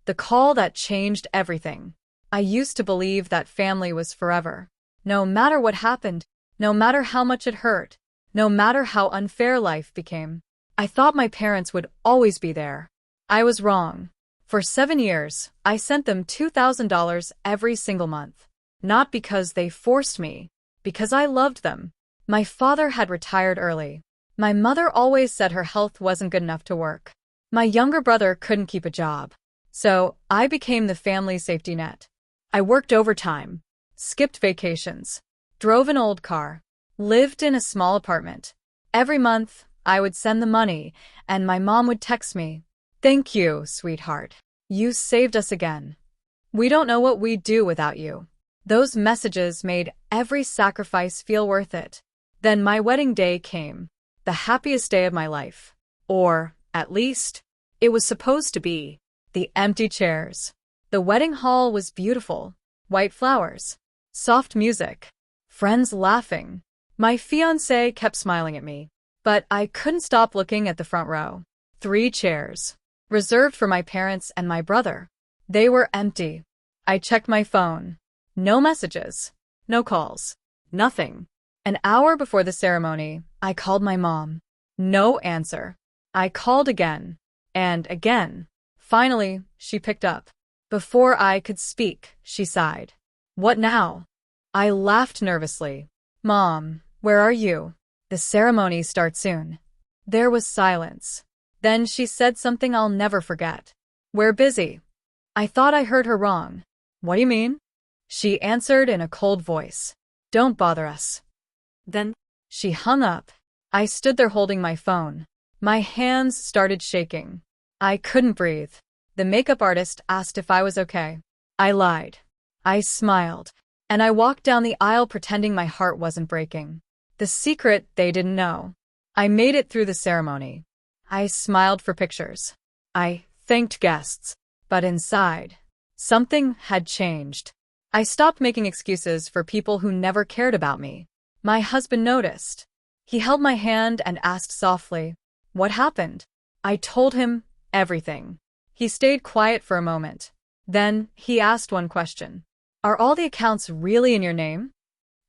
The call that changed everything. I used to believe that family was forever. No matter what happened, no matter how much it hurt, no matter how unfair life became, I thought my parents would always be there. I was wrong. For 7 years, I sent them $2,000 every single month. Not because they forced me, because I loved them. My father had retired early. My mother always said her health wasn't good enough to work. My younger brother couldn't keep a job. So, I became the family safety net. I worked overtime, skipped vacations, drove an old car, lived in a small apartment. Every month, I would send the money, and my mom would text me, "Thank you, sweetheart. You saved us again. We don't know what we'd do without you." Those messages made every sacrifice feel worth it. Then my wedding day came, the happiest day of my life. Or, at least, it was supposed to be. The empty chairs. The wedding hall was beautiful. White flowers. Soft music. Friends laughing. My fiancé kept smiling at me. But I couldn't stop looking at the front row. 3 chairs. Reserved for my parents and my brother. They were empty. I checked my phone. No messages. No calls. Nothing. An hour before the ceremony, I called my mom. No answer. I called again. And again. Finally, she picked up. Before I could speak, she sighed. "What now?" I laughed nervously. "Mom, where are you? The ceremony starts soon." There was silence. Then she said something I'll never forget. "We're busy." I thought I heard her wrong. "What do you mean?" She answered in a cold voice. "Don't bother us." Then, she hung up. I stood there holding my phone. My hands started shaking. I couldn't breathe. The makeup artist asked if I was okay. I lied. I smiled. And I walked down the aisle pretending my heart wasn't breaking. The secret they didn't know. I made it through the ceremony. I smiled for pictures. I thanked guests. But inside, something had changed. I stopped making excuses for people who never cared about me. My husband noticed. He held my hand and asked softly, "What happened?" I told him everything. He stayed quiet for a moment. Then he asked one question. "Are all the accounts really in your name?"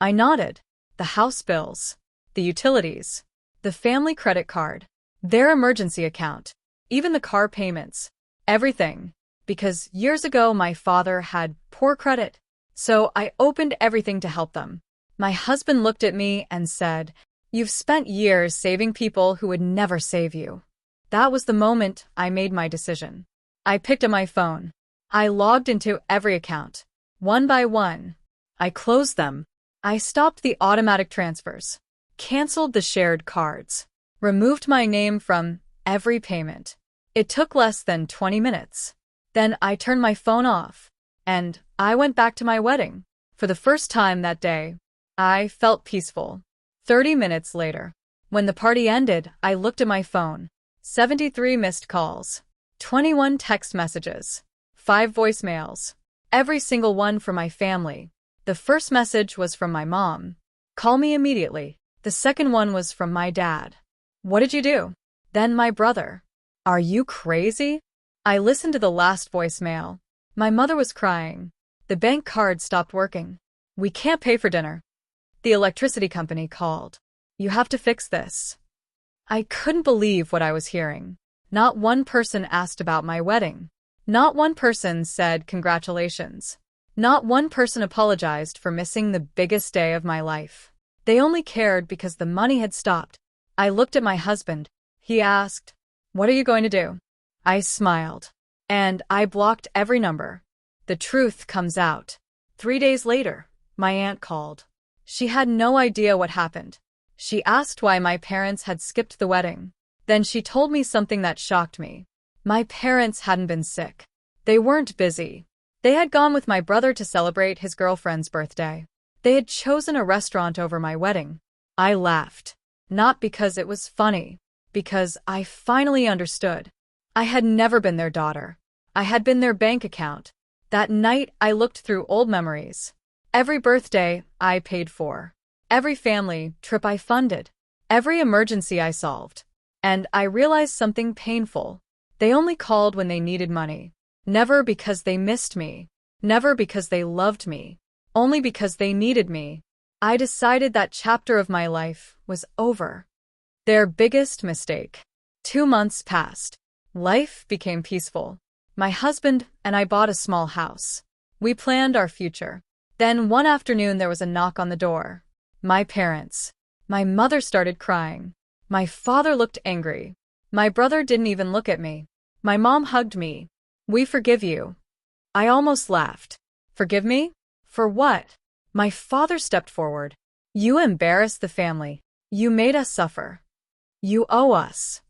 I nodded. The house bills, the utilities, the family credit card, their emergency account, even the car payments, everything. Because years ago my father had poor credit. So I opened everything to help them. My husband looked at me and said, "You've spent years saving people who would never save you." That was the moment I made my decision. I picked up my phone. I logged into every account. One by one. I closed them. I stopped the automatic transfers. Canceled the shared cards. Removed my name from every payment. It took less than 20 minutes. Then I turned my phone off. And I went back to my wedding. For the first time that day, I felt peaceful. 30 minutes later, when the party ended, I looked at my phone. 73 missed calls. 21 text messages. 5 voicemails. Every single one from my family. The first message was from my mom. "Call me immediately." The second one was from my dad. "What did you do?" Then my brother. "Are you crazy?" I listened to the last voicemail. My mother was crying. "The bank card stopped working. We can't pay for dinner. The electricity company called. You have to fix this." I couldn't believe what I was hearing. Not one person asked about my wedding. Not one person said congratulations. Not one person apologized for missing the biggest day of my life. They only cared because the money had stopped. I looked at my husband. He asked, "What are you going to do?" I smiled. And I blocked every number. The truth comes out. 3 days later, my aunt called. She had no idea what happened. She asked why my parents had skipped the wedding. Then she told me something that shocked me. My parents hadn't been sick. They weren't busy. They had gone with my brother to celebrate his girlfriend's birthday. They had chosen a restaurant over my wedding. I laughed. Not because it was funny. Because I finally understood. I had never been their daughter. I had been their bank account. That night, I looked through old memories. Every birthday I paid for. Every family trip I funded. Every emergency I solved. And I realized something painful. They only called when they needed money. Never because they missed me. Never because they loved me. Only because they needed me. I decided that chapter of my life was over. Their biggest mistake. 2 months passed. Life became peaceful. My husband and I bought a small house. We planned our future. Then one afternoon there was a knock on the door. My parents. My mother started crying. My father looked angry. My brother didn't even look at me. My mom hugged me. "We forgive you." I almost laughed. Forgive me? For what? My father stepped forward. "You embarrassed the family. You made us suffer. You owe us."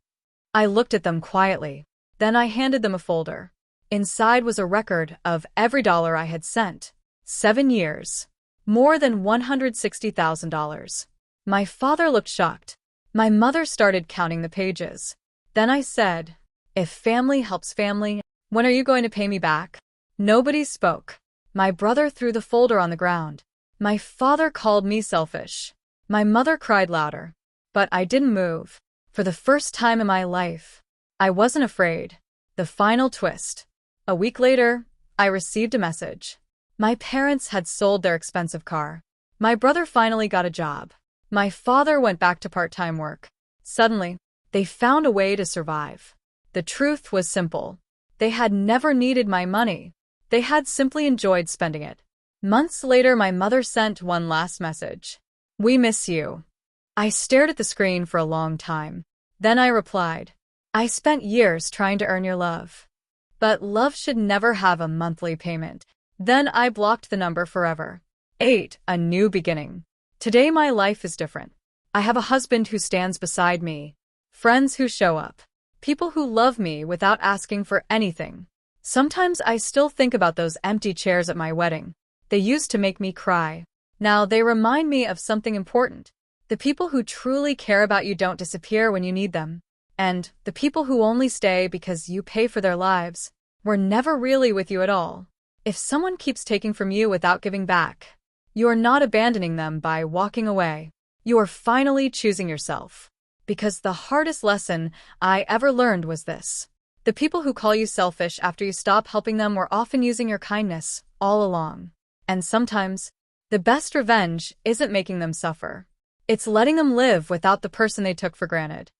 I looked at them quietly. Then I handed them a folder. Inside was a record of every dollar I had sent. 7 years. More than $160,000. My father looked shocked. My mother started counting the pages. Then I said, "If family helps family, when are you going to pay me back?" Nobody spoke. My brother threw the folder on the ground. My father called me selfish. My mother cried louder. But I didn't move. For the first time in my life, I wasn't afraid. The final twist. A week later, I received a message. My parents had sold their expensive car. My brother finally got a job. My father went back to part-time work. Suddenly, they found a way to survive. The truth was simple. They had never needed my money. They had simply enjoyed spending it. Months later, my mother sent one last message. "We miss you." I stared at the screen for a long time. Then I replied, "I spent years trying to earn your love. But love should never have a monthly payment." Then I blocked the number forever. 8. A new beginning. Today my life is different. I have a husband who stands beside me, friends who show up, people who love me without asking for anything. Sometimes I still think about those empty chairs at my wedding. They used to make me cry. Now they remind me of something important. The people who truly care about you don't disappear when you need them. And the people who only stay because you pay for their lives were never really with you at all. If someone keeps taking from you without giving back, you are not abandoning them by walking away. You are finally choosing yourself. Because the hardest lesson I ever learned was this. The people who call you selfish after you stop helping them were often using your kindness all along. And sometimes, the best revenge isn't making them suffer. It's letting them live without the person they took for granted.